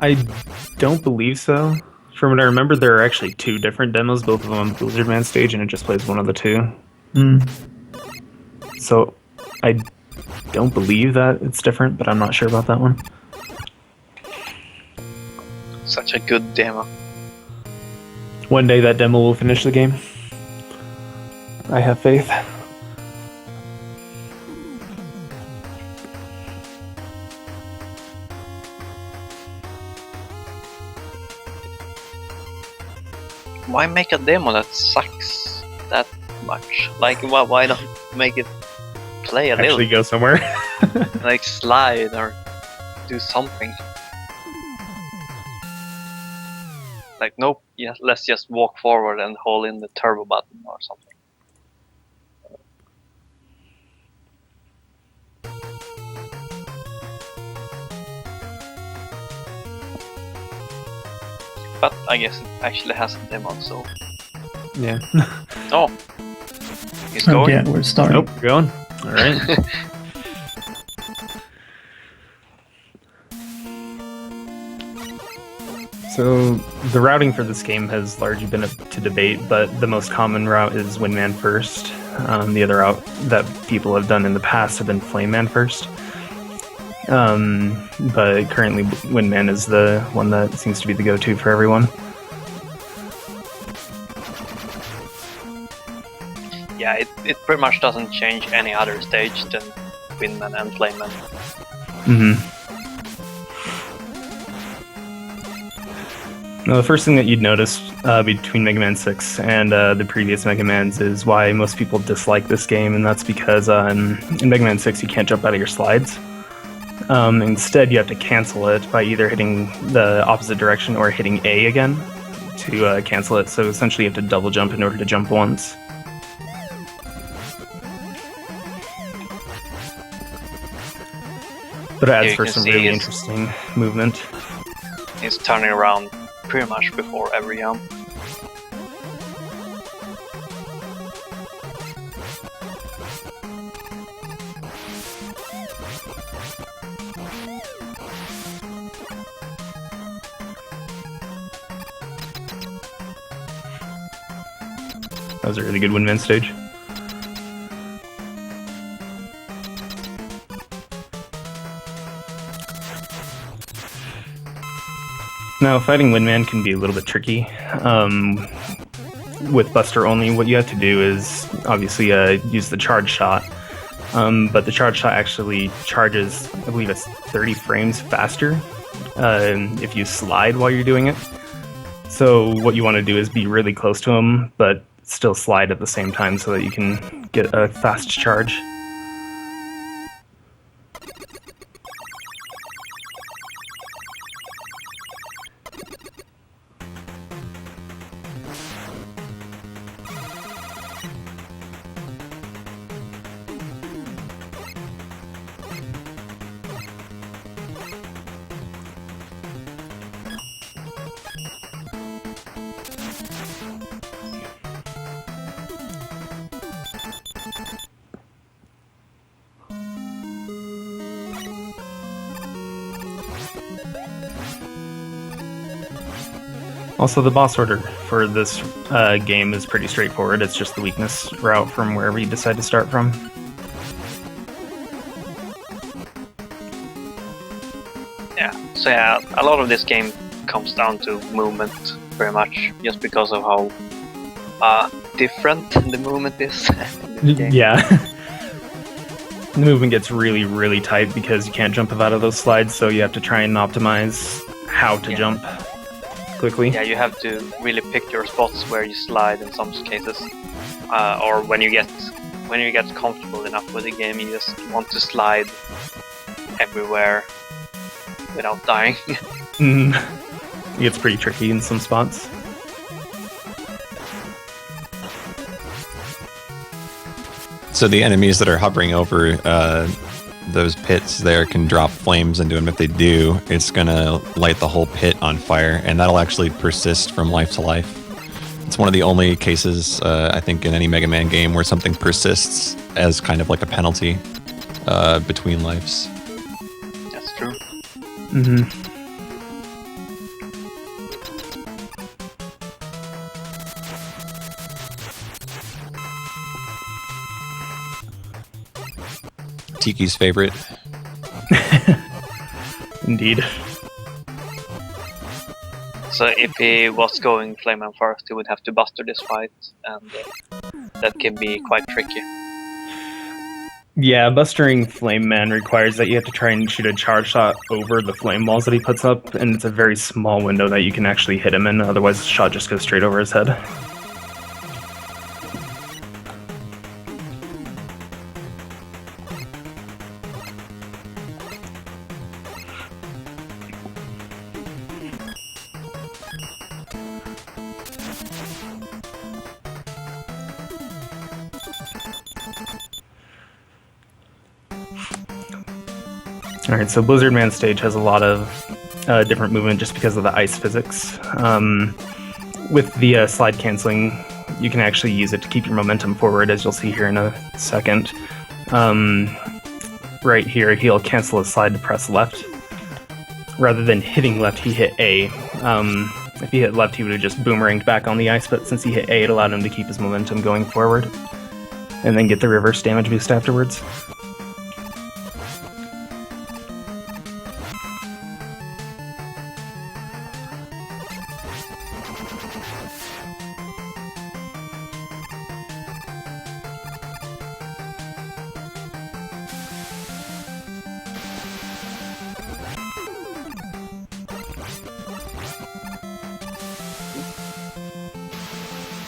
I don't believe so. From what I remember, there are actually two different demos, both of them on the Blizzard Man stage, and it just plays one of the two. So I don't believe that it's different, but I'm not sure about that one. Such a good demo. One day that demo will finish the game. I have faith. Why make a demo that sucks that much? Like, why not make it play a Actually little? go somewhere. Like slide or do something. Like, nope, yeah, let's just walk forward and hold in the turbo button or something. But I guess it actually has a demo, so... Yeah. Oh! He's going? Yeah, we're starting. Nope, we're going. Alright. So, the routing for this game has largely been up to debate, but the most common route is Windman first. The other route that people have done in the past have been Flameman first. But currently Windman is the one that seems to be the go-to for everyone. Yeah, it pretty much doesn't change any other stage than Windman and Flameman. Now, the first thing that you'd notice between Mega Man 6 and the previous Mega Mans is why most people dislike this game, and that's because in Mega Man 6 you can't jump out of your slides. Instead, you have to cancel it by either hitting the opposite direction or hitting A again to cancel it. So essentially, you have to double jump in order to jump once. But it adds for some really interesting movement. He's turning around pretty much before every jump. That was a really good Windman stage. Now, fighting Windman can be a little bit tricky. With Buster only, what you have to do is obviously use the charge shot. But the charge shot actually charges, I believe it's 30 frames faster if you slide while you're doing it. So what you want to do is be really close to him, but still slide at the same time so that you can get a fast charge. Also, the boss order for this game is pretty straightforward. It's just the weakness route from wherever you decide to start from. Yeah, so yeah, a lot of this game comes down to movement, very much, just because of how different the movement is in this game. Yeah. The movement gets really, really tight because you can't jump out of those slides, so you have to try and optimize how to jump quickly. Yeah, you have to really pick your spots where you slide in some cases, or when you get comfortable enough with the game, you just want to slide everywhere without dying. It gets pretty tricky in some spots. So the enemies that are hovering over those pits there can drop flames into them. If they do, it's gonna light the whole pit on fire, and that'll actually persist from life to life. It's one of the only cases, I think, in any Mega Man game where something persists as kind of like a penalty between lives. That's true. Tiki's favorite. Indeed. So if he was going Flameman first, he would have to buster this fight, and that can be quite tricky. Yeah, bustering Flame Man requires that you have to try and shoot a charge shot over the flame walls that he puts up, and it's a very small window that you can actually hit him in, otherwise the shot just goes straight over his head. Alright, so Blizzard Man stage has a lot of different movement just because of the ice physics. With the slide canceling, you can actually use it to keep your momentum forward, as you'll see here in a second. Right here, he'll cancel his slide to press left. Rather than hitting left, he hit A. If he hit left, he would have just boomeranged back on the ice, but since he hit A, it allowed him to keep his momentum going forward. And then get the reverse damage boost afterwards.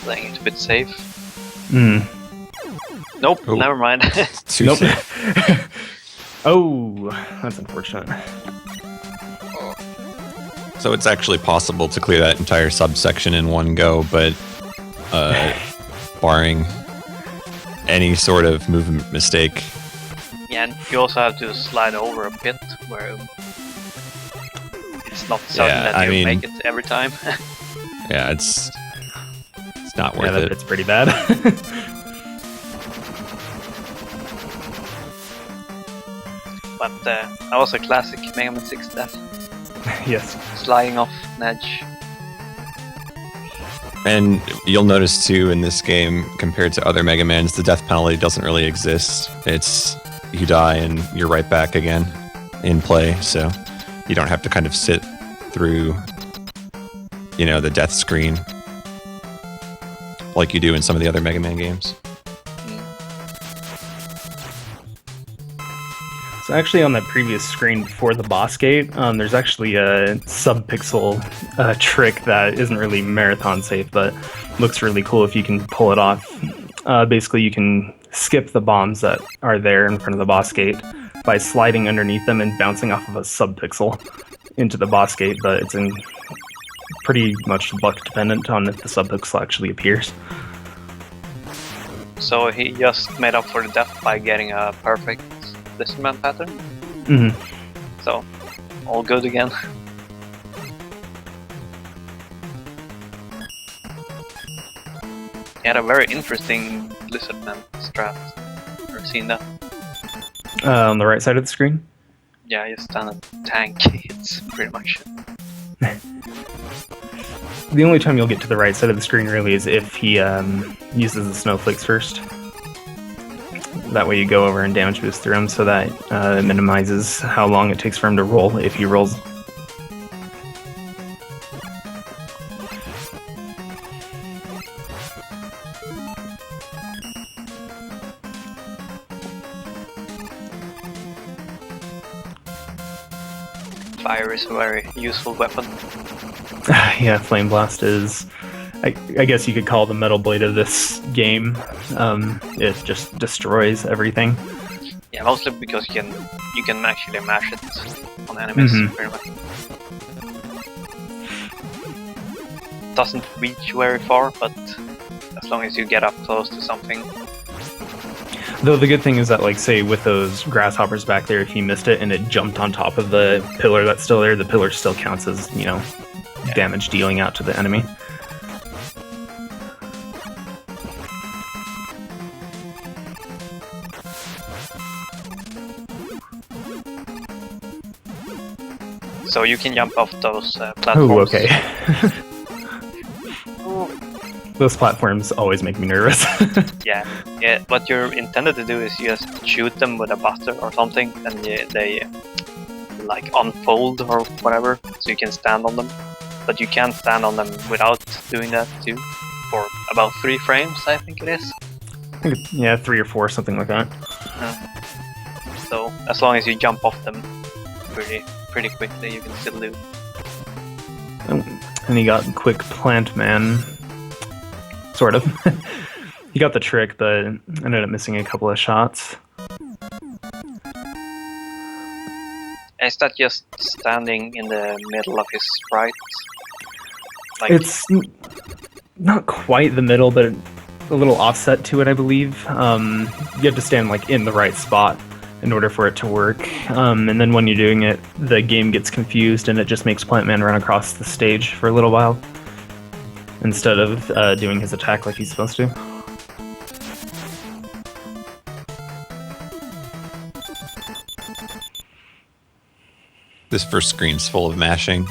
Playing it a bit safe. Nope, Oh. never mind. Nope. Oh, that's unfortunate. So it's actually possible to clear that entire subsection in one go, but barring any sort of movement mistake. Yeah, and you also have to slide over a pit where it's not certain Yeah, that I you mean- make it every time. Yeah, it's not Yeah, worth that it. bit's pretty bad. But that was a classic Mega Man 6 death. Yes. Sliding off an edge. And you'll notice too in this game, compared to other Mega Mans, the death penalty doesn't really exist. It's you die and you're right back again in play, so you don't have to kind of sit through, you know, the death screen like you do in some of the other Mega Man games. So actually on that previous screen before the boss gate, there's actually a sub-pixel trick that isn't really marathon safe, but looks really cool if you can pull it off. Basically, you can skip the bombs that are there in front of the boss gate by sliding underneath them and bouncing off of a sub-pixel into the boss gate, but it's pretty much luck dependent on if the sub-pixel actually appears. So he just made up for the death by getting a perfect Blizzardman pattern. Mm-hmm. So, all good again. He had a very interesting Blizzardman strat. Ever seen that? On the right side of the screen? Yeah, just stand a tank. It's pretty much it. The only time you'll get to the right side of the screen really is if he uses the snowflakes first. That way you go over and damage boost through him, so that it minimizes how long it takes for him to roll if he rolls. Fire is a very useful weapon. Yeah, Flame Blast is, I guess you could call the metal blade of this game. It just destroys everything. Yeah, mostly because you can actually mash it on enemies, pretty much. Doesn't reach very far, but as long as you get up close to something. Though the good thing is that, like, say with those grasshoppers back there, if you missed it and it jumped on top of the pillar that's still there, the pillar still counts as, you know, damage dealing out to the enemy. So you can jump off those platforms. Oh, okay. Those platforms always make me nervous. Yeah. What you're intended to do is you just shoot them with a butter or something, and they like unfold or whatever, so you can stand on them. But you can't stand on them without doing that too, for about 3 frames, I think it is. Yeah, 3 or 4, something like that. So as long as you jump off them pretty quickly, you can still do. And he got quick plant man, sort of. He got the trick, but ended up missing a couple of shots. Is that just standing in the middle of his sprite? Like, It's not quite the middle, but a little offset to it, I believe. You have to stand like in the right spot in order for it to work. And then when you're doing it, the game gets confused and it just makes Plant Man run across the stage for a little while instead of doing his attack like he's supposed to. This first screen's full of mashing.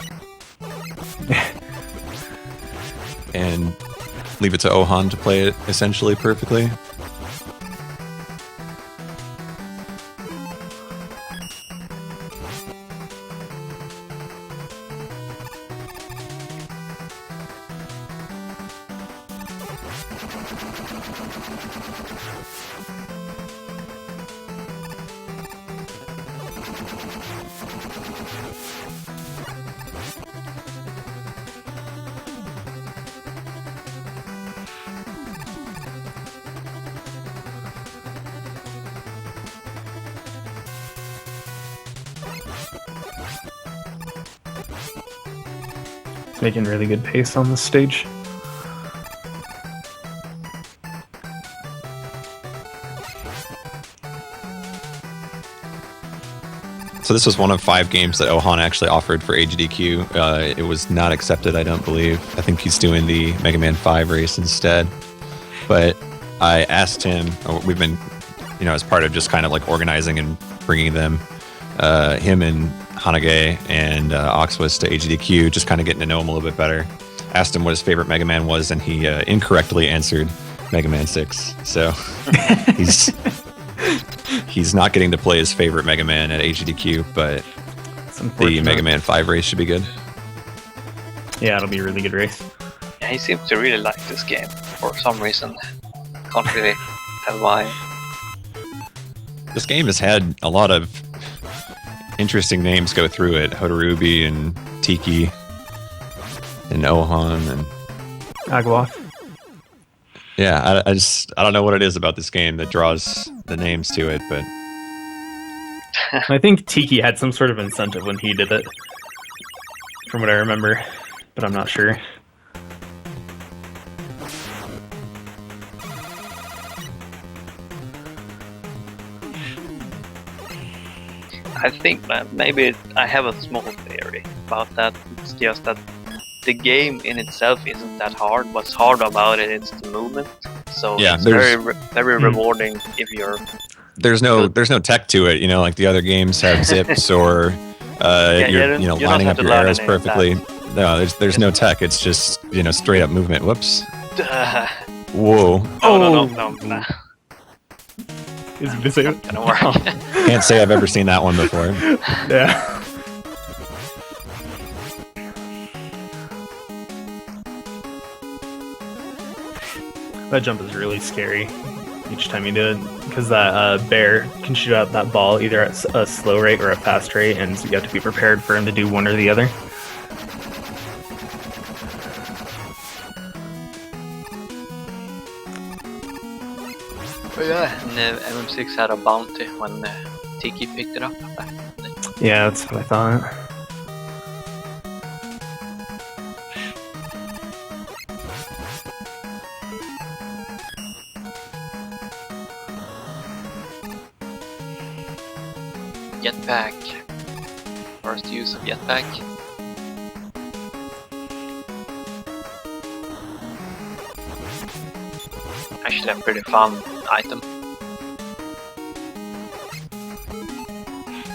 And leave it to Ohon to play it essentially perfectly. It's making really good pace on this stage. So this was one of 5 games that Ohon actually offered for HDQ. It was not accepted, I don't believe. I think he's doing the Mega Man 5 race instead. But I asked him, we've been, as part of just kind of like organizing and bringing them, him and Hanage and Oxwis to HDQ, just kind of getting to know him a little bit better. Asked him what his favorite Mega Man was, and he incorrectly answered Mega Man 6. So he's not getting to play his favorite Mega Man at HDQ, but the Mega Man 5 race should be good. Yeah, it'll be a really good race. Yeah, he seems to really like this game for some reason. Can't really tell why. This game has had a lot of interesting names go through it. Hotarubi and Tiki and Ohon and Agwath. Yeah, I don't know what it is about this game that draws the names to it, but I think Tiki had some sort of incentive when he did it, from what I remember, but I'm not sure. I think that maybe I have a small theory about that. It's just that the game in itself isn't that hard. What's hard about it is the movement. So yeah, it's very rewarding if you're. There's no tech to it, like the other games have zips or you're lining up your arrows perfectly. No, there's no tech. It's just straight up movement. Whoops. Whoa. No. Is it this it? Gonna work. Can't say I've ever seen that one before. Yeah. That jump is really scary each time you do it, because that bear can shoot out that ball either at a slow rate or a fast rate, and so you have to be prepared for him to do one or the other. But yeah, and MM6 had a bounty when Tiki picked it up. Yeah, that's what I thought. Jetpack. First use of jetpack. Actually a pretty fun item.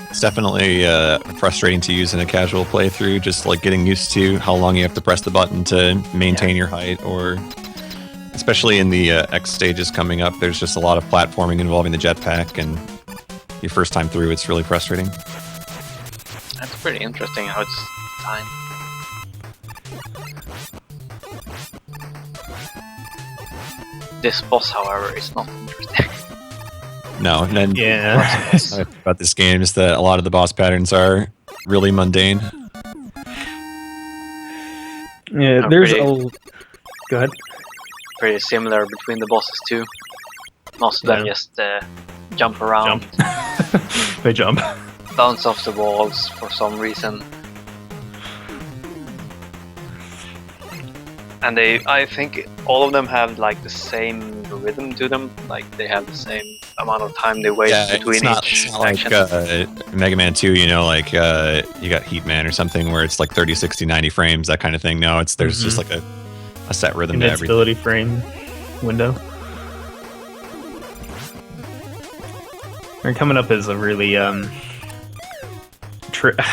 It's definitely frustrating to use in a casual playthrough, just like getting used to how long you have to press the button to maintain your height or especially in the X stages coming up. There's just a lot of platforming involving the jetpack, and your first time through, it's really frustrating. That's pretty interesting how it's designed. This boss, however, is not interesting. No, and then Yeah. about this game is that a lot of the boss patterns are really mundane. Yeah, Oh, there's pretty. Go ahead. Pretty similar between the bosses too. Most of them Yeah. just jump around, Jump. They jump. bounce off the walls for some reason. And I think all of them have like the same rhythm to them. Like they have the same amount of time they wait between it's not each like action. Mega Man 2, you know, like you got Heat Man or something where it's like 30, 60, 90 frames, that kind of thing. No, there's just like a set rhythm to everything. Invincibility frame window. And coming up is a really I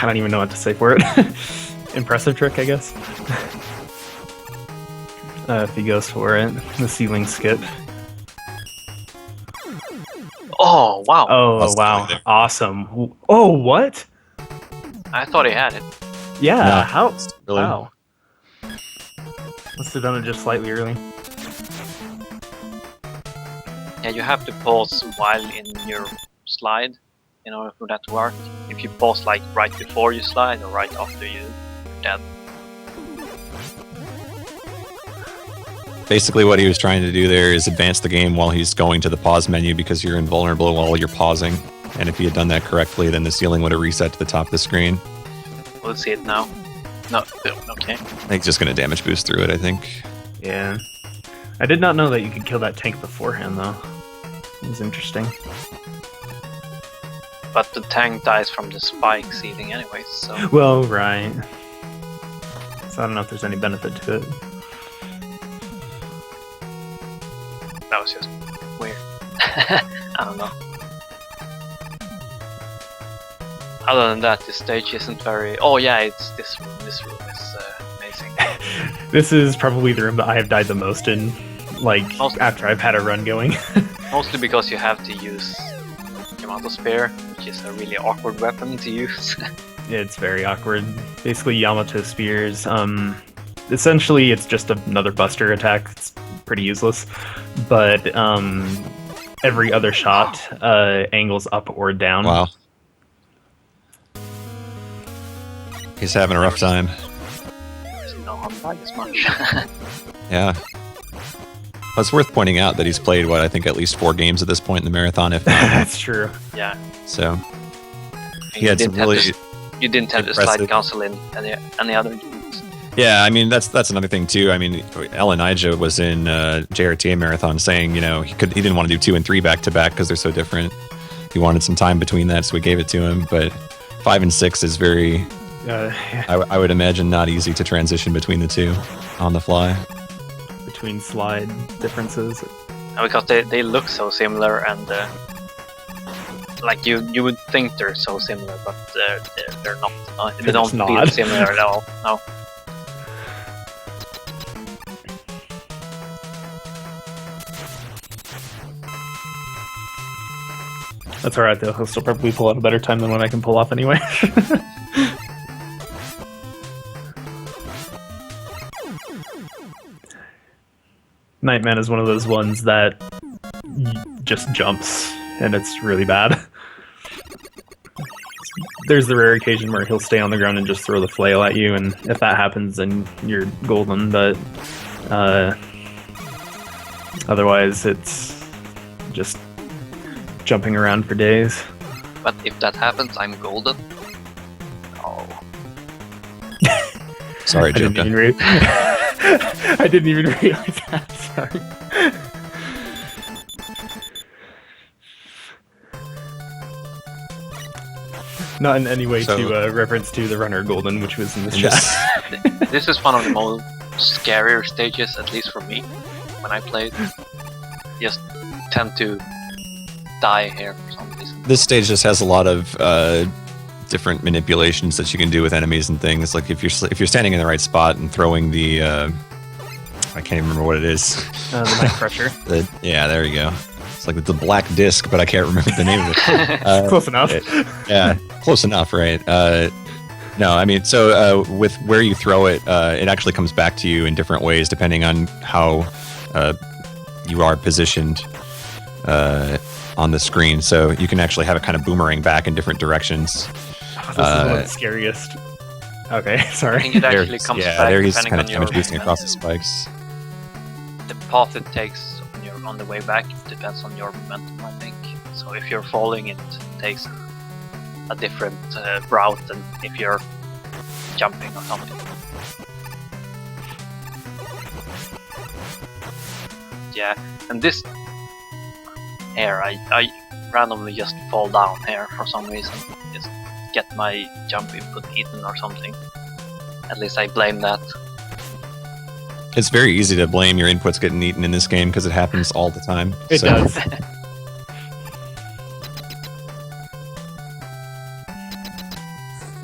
don't even know what to say for it. Impressive trick, I guess. If he goes for it, the ceiling skip. Oh wow! Oh That's wow, totally there. awesome! Oh what? I thought he had it. Yeah, No, how? really. Wow. Must have done it just slightly early. Yeah, you have to pause while in your slide in order for that to work. If you pause like right before you slide or right after you're dead. Basically, what he was trying to do there is advance the game while he's going to the pause menu because you're invulnerable while you're pausing. And if he had done that correctly, then the ceiling would have reset to the top of the screen. We'll see it now. No, okay. I think it's just going to damage boost through it, I think. Yeah. I did not know that you could kill that tank beforehand, though. It was interesting. But the tank dies from the spike seeding anyways, so... Well, right. So I don't know if there's any benefit to it. That was just weird. I don't know. Other than that, this stage isn't very... Oh yeah, it's this room. This room is amazing. This is probably the room that I have died the most in, like, Most- after I've had a run going. Mostly because you have to use Yamato Spear, which is a really awkward weapon to use. It's very awkward. Basically, Yamato spears. Essentially, it's just another buster attack. It's pretty useless. But every other shot angles up or down. Wow. He's having a rough time. Doesn't know how to die this much. Yeah. Well, it's worth pointing out that he's played, what, I think at least 4 games at this point in the marathon, if not. That's true. Yeah. So, And he had some really... You didn't have to impressive- slide cancel in any other games. Yeah, I mean, that's another thing, too. I mean, Elijah was in JRTA Marathon saying, you know, he didn't want to do 2 and 3 back-to-back because they're so different. He wanted some time between that, so we gave it to him. But 5 and 6 is very... I would imagine not easy to transition between the two on the fly. Between slide differences. Because they look so similar and like you would think they're so similar, but they're not. They They're don't just feel not. similar at all. No. That's alright, though. He'll still probably pull out a better time than what I can pull off anyway. Nightman is one of those ones that just jumps, and it's really bad. There's the rare occasion where he'll stay on the ground and just throw the flail at you, and if that happens, then you're golden, but otherwise it's just jumping around for days. But if that happens, I'm golden. Oh. Sorry, I didn't Joker. even I didn't even realize that. Sorry. Not in any way So- to reference to the runner golden, which was in the And chat. This is one of the most scarier stages, at least for me, when I played. Just tend to die here for some reason. This stage just has a lot of different manipulations that you can do with enemies and things. Like if you're standing in the right spot and throwing the I can't even remember what it is. The Night Crusher. Yeah, there you go. It's like the black disc, but I can't remember the name of it. Close enough. Yeah, close enough, right? No, I mean, so with where you throw it, it actually comes back to you in different ways depending on how you are positioned on the screen. So you can actually have it kind of boomerang back in different directions. This is one of the scariest. Okay, sorry. I think it actually comes back there he's depending kind of on your damage boosting across the spikes. the path it takes on the way back depends on your momentum, I think. So if you're falling, it takes a different route than if you're jumping or something. Yeah, and this here, I randomly just fall down here for some reason. Just get my jump input eaten or something. At least I blame that. It's very easy to blame your inputs getting eaten in this game because it happens all the time. It does.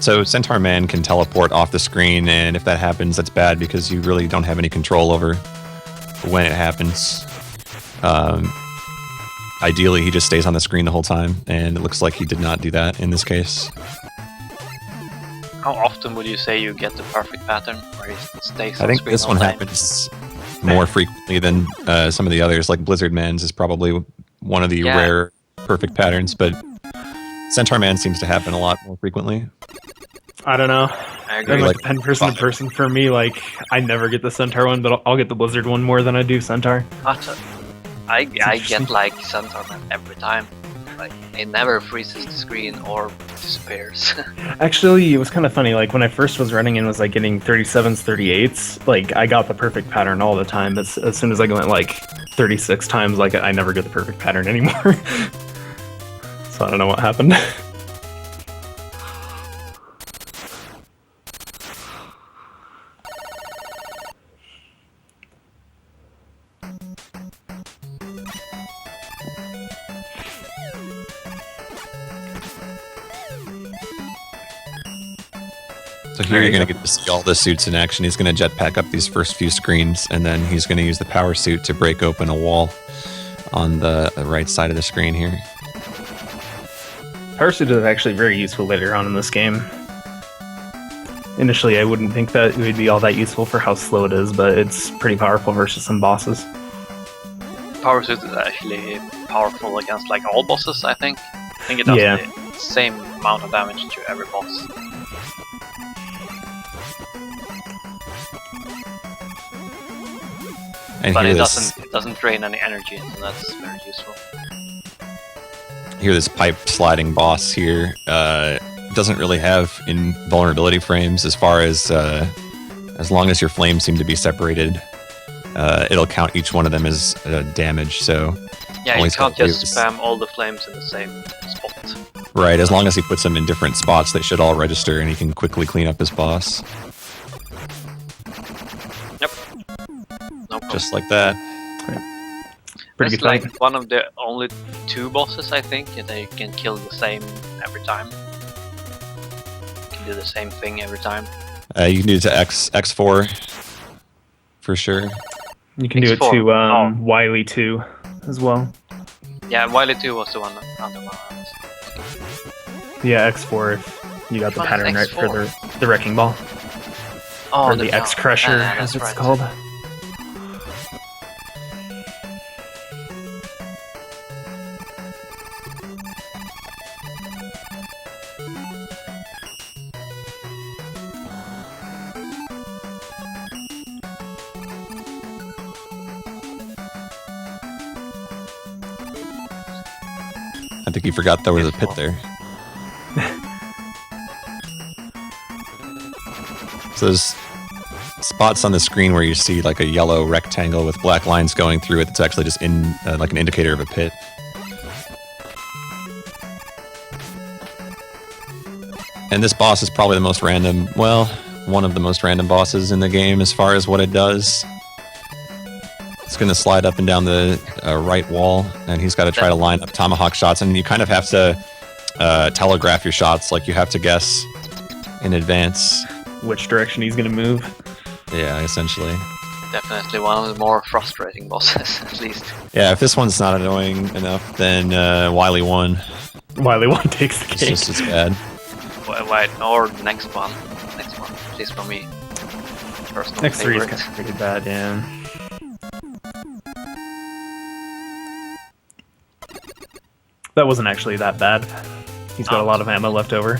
So Centaur Man can teleport off the screen, and if that happens, that's bad because you really don't have any control over when it happens. Ideally, he just stays on the screen the whole time, and it looks like he did not do that in this case. How often would you say you get the perfect pattern where he stays I on think screen this all one time? happens more frequently than some of the others, like Blizzard Man's is probably one of the rare perfect patterns, but Centaur Man seems to happen a lot more frequently. I don't know. I I'm agree. like person to person. For me, like I never get the Centaur one, but I'll get the Blizzard one more than I do Centaur. But I get like Centaur Man every time. Like it never freezes the screen or disappears. Actually, it was kind of funny. Like when I first was running and was like getting 37s, 38s, like I got the perfect pattern all the time. But as soon as I went like 36 times, like I never get the perfect pattern anymore. So I don't know what happened. So here you're going to get to see all the suits in action. He's going to jetpack up these first few screens, and then he's going to use the power suit to break open a wall on the right side of the screen here. Power Suit is actually very useful later on in this game. Initially, I wouldn't think that it would be all that useful for how slow it is, but it's pretty powerful versus some bosses. Power Suit is actually powerful against like all bosses, I think. I think it does the same amount of damage to every boss. And But here it this, doesn't drain any energy, so that's very useful. here this pipe sliding boss here doesn't really have invulnerability frames as far as long as your flames seem to be separated. It'll count each one of them as damage. So Yeah, only you can't spell just is- spam all the flames in the same spot. right, as long as he puts them in different spots, they should all register, and he can quickly clean up his boss Yep. No problem. just like that. Pretty That's good like fight. one of the only two bosses, I think, that you can kill the same every time. You can do the same thing every time. You can do it to X4 for sure. You can do it X4. to Wily too, as well. Yeah, Wily 2 was the one on the one. Yeah, X4 if you got the Which one pattern is right for the Wrecking Ball. Oh, Or the X Crusher, as it's called. I think you forgot there was a pit there. So there's spots on the screen where you see like a yellow rectangle with black lines going through it. That's actually just like an indicator of a pit. And this boss is probably the most random, well, one of the most random bosses in the game as far as what it does. It's going to slide up and down the right wall, and he's got to try to line up tomahawk shots, and you kind of have to telegraph your shots, like you have to guess in advance. Which direction he's gonna move. Yeah, essentially. Definitely one of the more frustrating bosses, at least. Yeah, if this one's not annoying enough, then Wily 1 Wily 1 takes the is cake. just as bad. Why, or the next one, at least for me. Personal Next 3 is favorite. kind of pretty bad, yeah. That wasn't actually that bad. He's got a lot of ammo left over.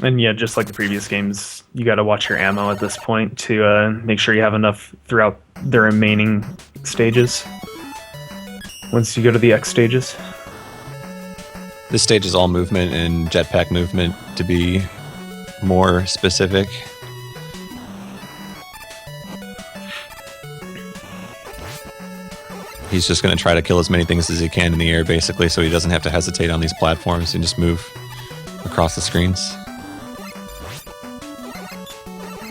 And yeah, just like the previous games, you gotta watch your ammo at this point to make sure you have enough throughout the remaining stages. Once you go to the X stages. This stage is all movement and jetpack movement, to be more specific. He's just going to try to kill as many things as he can in the air, basically, so he doesn't have to hesitate on these platforms and just move across the screens.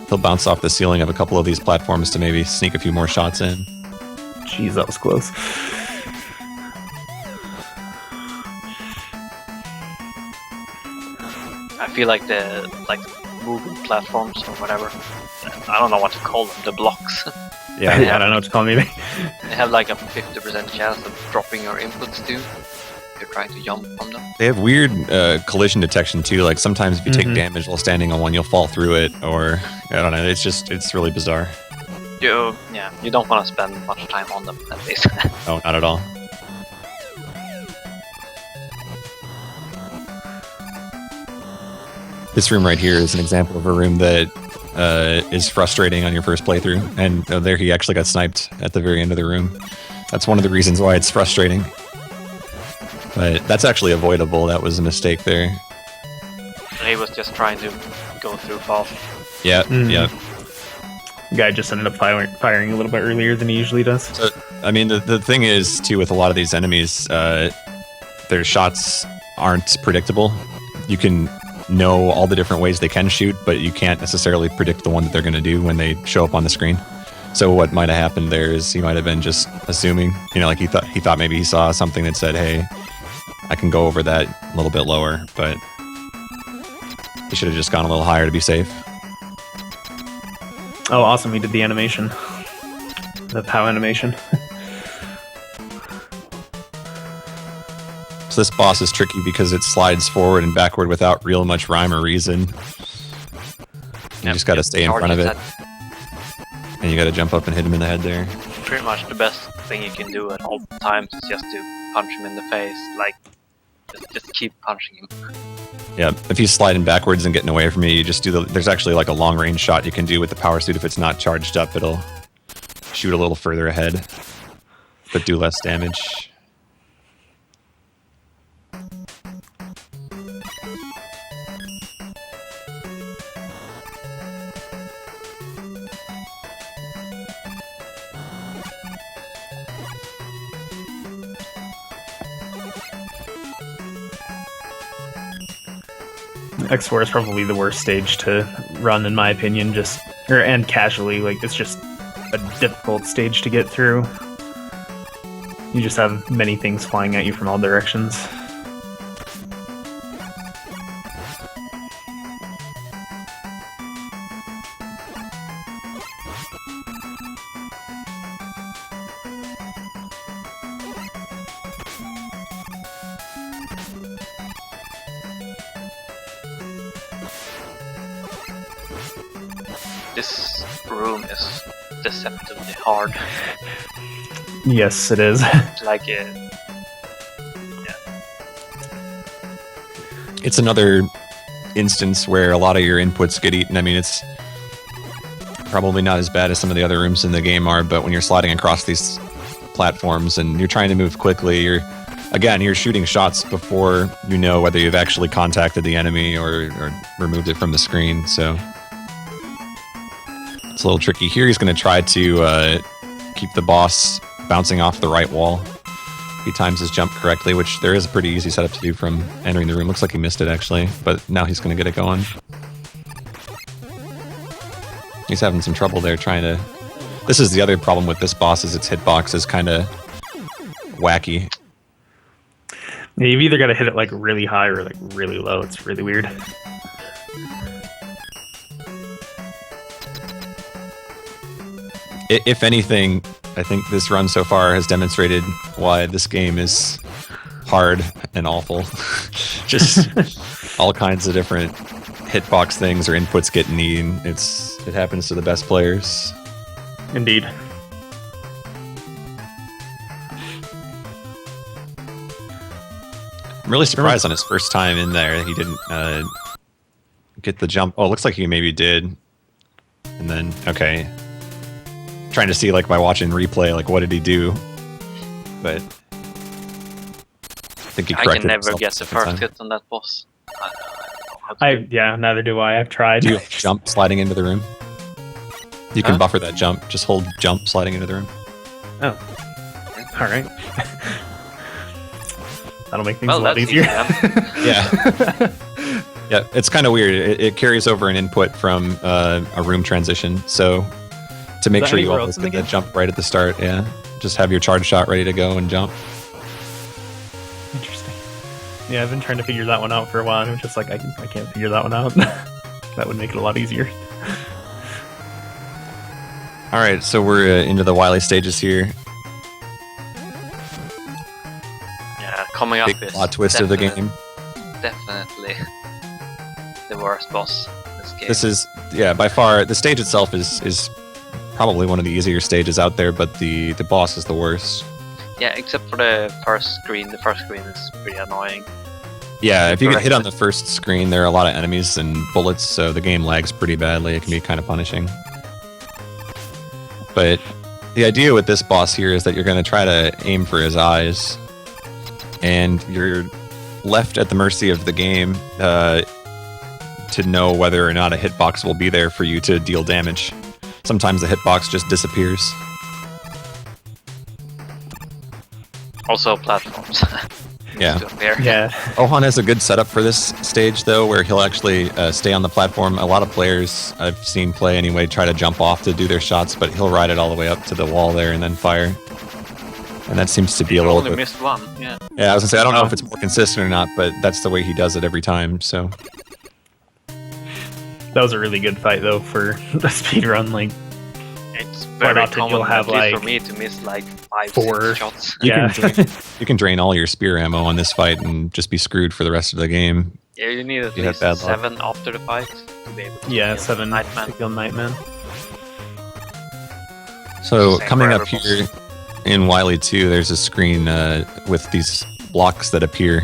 He'll bounce off the ceiling of a couple of these platforms to maybe sneak a few more shots in. Jeez, that was close. I feel like the moving platforms or whatever. I don't know what to call them. The blocks. Yeah, I don't know what to call them either. They have like a 50% chance of dropping your inputs too. If you're trying to jump on them. They have weird collision detection too. Like sometimes if you take damage while standing on one, you'll fall through it, or I don't know. It's really bizarre. You don't want to spend much time on them at least. Oh, not at all. This room right here is an example of a room that is frustrating on your first playthrough, and there he actually got sniped at the very end of the room. That's one of the reasons why it's frustrating. But that's actually avoidable. That was a mistake there. He was just trying to go through fast. Yeah, yeah. The guy just ended up firing a little bit earlier than he usually does. So, I mean, the thing is, too, with a lot of these enemies, their shots aren't predictable. You can know all the different ways they can shoot, but you can't necessarily predict the one that they're going to do when they show up on the screen. So what might have happened there is he might have been just assuming, like he thought maybe he saw something that said, hey, I can go over that a little bit lower, but he should have just gone a little higher to be safe. Oh, awesome, he did the animation. The POW animation. So this boss is tricky because it slides forward and backward without real much rhyme or reason. You just got to stay in front of it. And you got to jump up and hit him in the head there. Pretty much the best thing you can do at all times is just to punch him in the face. Like, just keep punching him. Yeah, if he's sliding backwards and getting away from you, you just do there's actually like a long range shot you can do with the power suit. If it's not charged up, it'll shoot a little further ahead, but do less damage. X4 is probably the worst stage to run, in my opinion, and casually. Like, it's just a difficult stage to get through. You just have many things flying at you from all directions. This room is deceptively hard. Yes, it is. Like, It's another instance where a lot of your inputs get eaten. I mean, it's probably not as bad as some of the other rooms in the game are, but when you're sliding across these platforms and you're trying to move quickly, you're shooting shots before you know whether you've actually contacted the enemy or removed it from the screen, so it's a little tricky. Here he's going to try to keep the boss bouncing off the right wall. He times his jump correctly, which there is a pretty easy setup to do from entering the room. Looks like he missed it, actually, but now he's going to get it going. He's having some trouble there trying to... This is the other problem with this boss, is its hitbox is kind of wacky. Yeah, you've either got to hit it like really high or like really low. It's really weird. If anything, I think this run so far has demonstrated why this game is hard and awful. Just all kinds of different hitbox things or inputs get mean. It happens to the best players. Indeed. I'm really surprised on his first time in there he didn't get the jump. Oh, it looks like he maybe did. And then, okay. Trying to see, like, by watching replay, like, what did he do? But I think he corrected I can never himself get the second first time. hit on that boss. Yeah, neither do I. I've tried. Do you jump sliding into the room? You can Huh? buffer that jump. Just hold jump sliding into the room. Oh. All right. That'll make things Well, a lot that's easier. easy, Yeah. Yeah, it's kind of weird. It carries over an input from a room transition. So to make Is that sure you anywhere always else in the get that game? jump right at the start, yeah. Just have your charge shot ready to go and jump. Interesting. Yeah, I've been trying to figure that one out for a while, and I'm just like, I can't figure that one out. That would make it a lot easier. All right, so we're into the Wily stages here. Yeah, coming up Big is plot twist of the game. definitely the worst boss in this game. This is, yeah, by far, the stage itself is probably one of the easier stages out there, but the boss is the worst. Yeah, except for the first screen. The first screen is pretty annoying. Yeah, if you get Correct. hit on the first screen, there are a lot of enemies and bullets, so the game lags pretty badly. It can be kind of punishing. But the idea with this boss here is that you're going to try to aim for his eyes, and you're left at the mercy of the game to know whether or not a hitbox will be there for you to deal damage. Sometimes the hitbox just disappears. Also platforms. Yeah. to appear. Yeah. Ohon has a good setup for this stage, though, where he'll actually stay on the platform. A lot of players I've seen play anyway try to jump off to do their shots, but he'll ride it all the way up to the wall there and then fire. And that seems to be a You little only bit... missed one. Yeah. Yeah, I was gonna say, I don't know if it's more consistent or not, but that's the way he does it every time, so... That was a really good fight, though, for the speedrun. Like, It's Quite very often common, you'll have, at least like, for me, to miss like 5, 4 6 shots. yeah. You can drain all your spear ammo on this fight and just be screwed for the rest of the game. Yeah, you need at You have least bad luck. 7 after the fight to be able to Yeah, kill 7 Nightman. to kill Nightman. So Same coming for up every here in Wily 2, there's a screen with these blocks that appear.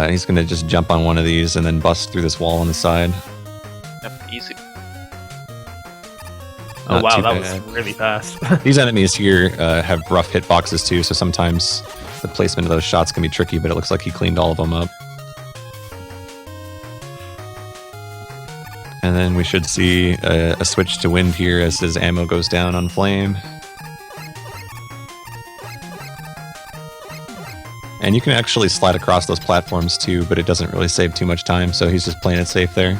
He's going to just jump on one of these and then bust through this wall on the side. Yep, easy. Oh, Not wow, too that bad. was really fast. These enemies here have rough hitboxes too, so sometimes the placement of those shots can be tricky, but it looks like he cleaned all of them up. And then we should see a switch to wind here as his ammo goes down on flame. And you can actually slide across those platforms too, but it doesn't really save too much time, so he's just playing it safe there.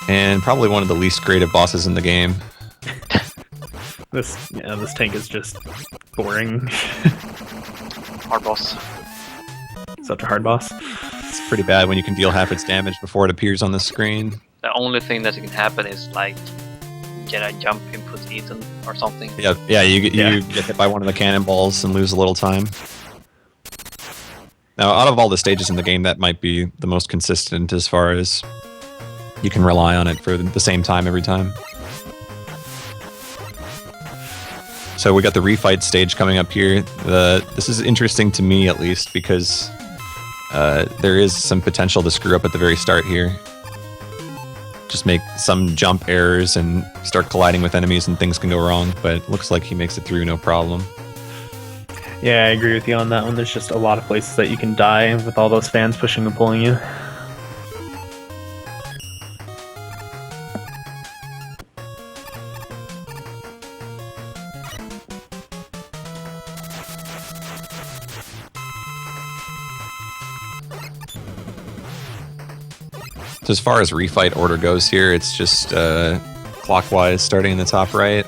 And probably one of the least creative bosses in the game. This tank is just boring. Hard boss. Such a hard boss. It's pretty bad when you can deal half its damage before it appears on the screen. The only thing that can happen is like get a jump input eaten or something. Yeah, you get hit by one of the cannonballs and lose a little time. Now, out of all the stages in the game, that might be the most consistent as far as you can rely on it for the same time every time. So we got the Refight stage coming up here. This is interesting to me, at least, because there is some potential to screw up at the very start here. Just make some jump errors and start colliding with enemies and things can go wrong, but it looks like he makes it through no problem. Yeah, I agree with you on that one. There's just a lot of places that you can die with all those fans pushing and pulling you. So as far as refight order goes here, it's just clockwise, starting in the top right.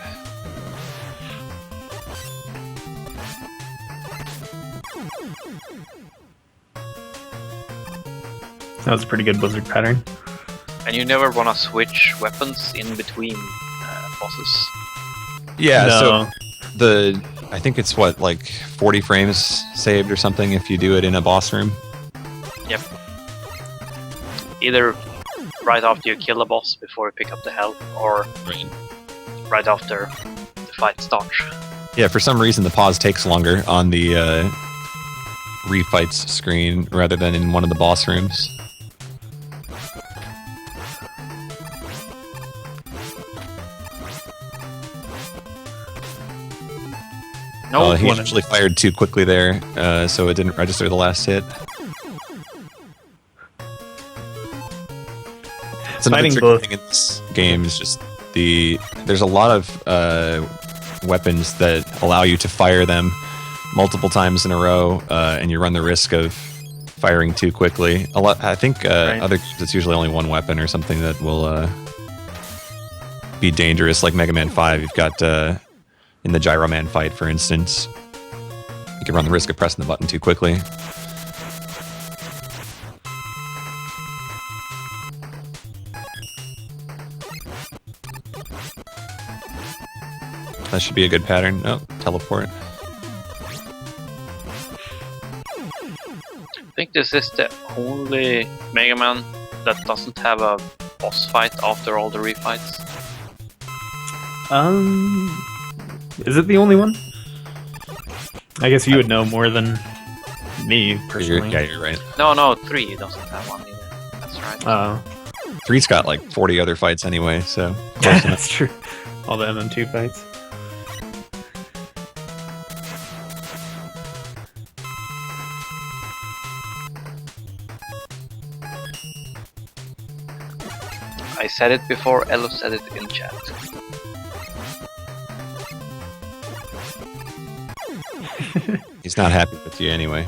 That was a pretty good Blizzard pattern. And And you never want to switch weapons in between bosses. Yeah, No. so I think it's what, like 40 frames saved or something if you do it in a boss room. Yep. Either right after you kill a boss before you pick up the health, or right after the fight starts. Yeah, for some reason the pause takes longer on the Refights screen rather than in one of the boss rooms. No, He actually fired too quickly there, so it didn't register the last hit. It's another Fighting tricky both. thing in this game is just there's a lot of weapons that allow you to fire them multiple times in a row, and you run the risk of firing too quickly. I think other games it's usually only one weapon or something that will be dangerous, like Mega Man 5. You've got in the Gyro Man fight, for instance, you can run the risk of pressing the button too quickly. That should be a good pattern. Oh, teleport. I think this is the only Mega Man that doesn't have a boss fight after all the refights. Is it the only one? I guess you would know more than me personally. You're right. No, 3 doesn't have one either. That's right. Oh, 3's got like 40 other fights anyway, so close enough. that's true. All the MM2 fights. I said it before, Elo said it in chat. He's not happy with you anyway.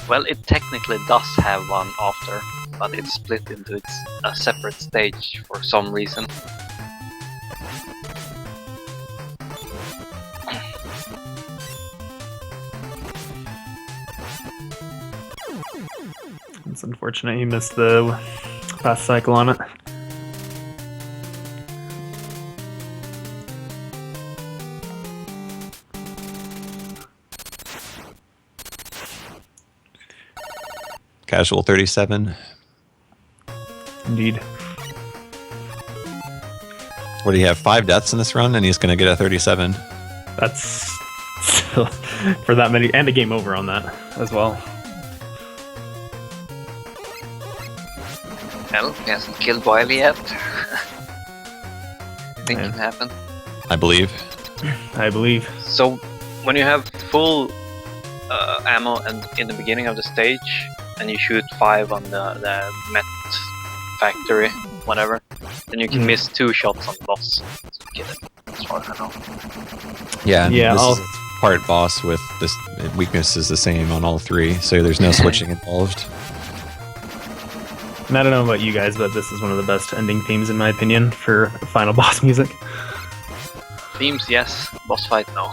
Well, it technically does have one after, but it's split into a separate stage for some reason. It's unfortunate you missed the fast cycle on it. Casual 37. Indeed. What do you have? 5 deaths in this run, and he's going to get a 37. That's still for that many, and a game over on that as well. Well, he hasn't killed Wily yet. Think it can happen. I believe. I believe. So, when you have full ammo and in the beginning of the stage, and you shoot 5 on the Met factory, whatever, then you can miss 2 shots on the boss. So kill it, as far as I know. Yeah, Yeah, this is part boss with this weakness is the same on all 3, so there's no switching involved. And I don't know about you guys, but this is one of the best ending themes in my opinion for final boss music. Themes, yes. Boss fight, no.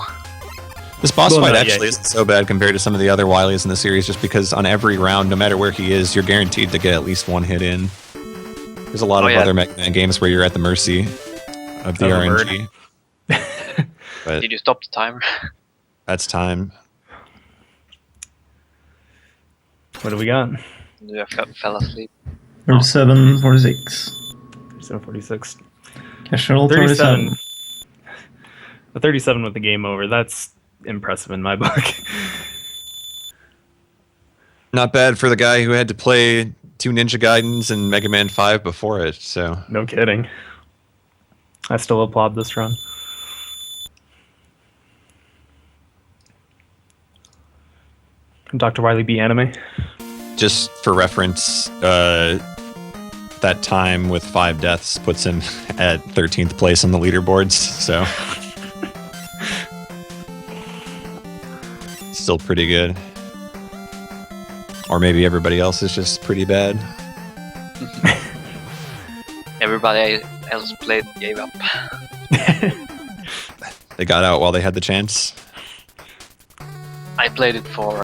This boss Well, fight no, actually yeah. isn't so bad compared to some of the other Wilies in the series, just because on every round, no matter where he is, you're guaranteed to get at least 1 hit in. There's a lot of other Mega Man games where you're at the mercy of the RNG. But Did you stop the timer? that's time. What do we got? You fell asleep. 37, 46. 746. Casual 37. 37. The 37 with the game over. That's impressive in my book. Not bad for the guy who had to play 2 Ninja Gaidens and Mega Man 5 before it, so... No kidding. I still applaud this run. Dr. Wily B anime. Just for reference, that time with 5 deaths puts him at 13th place on the leaderboards, so... Still pretty good. Or maybe everybody else is just pretty bad. Everybody else played gave up. They got out while they had the chance. I played it for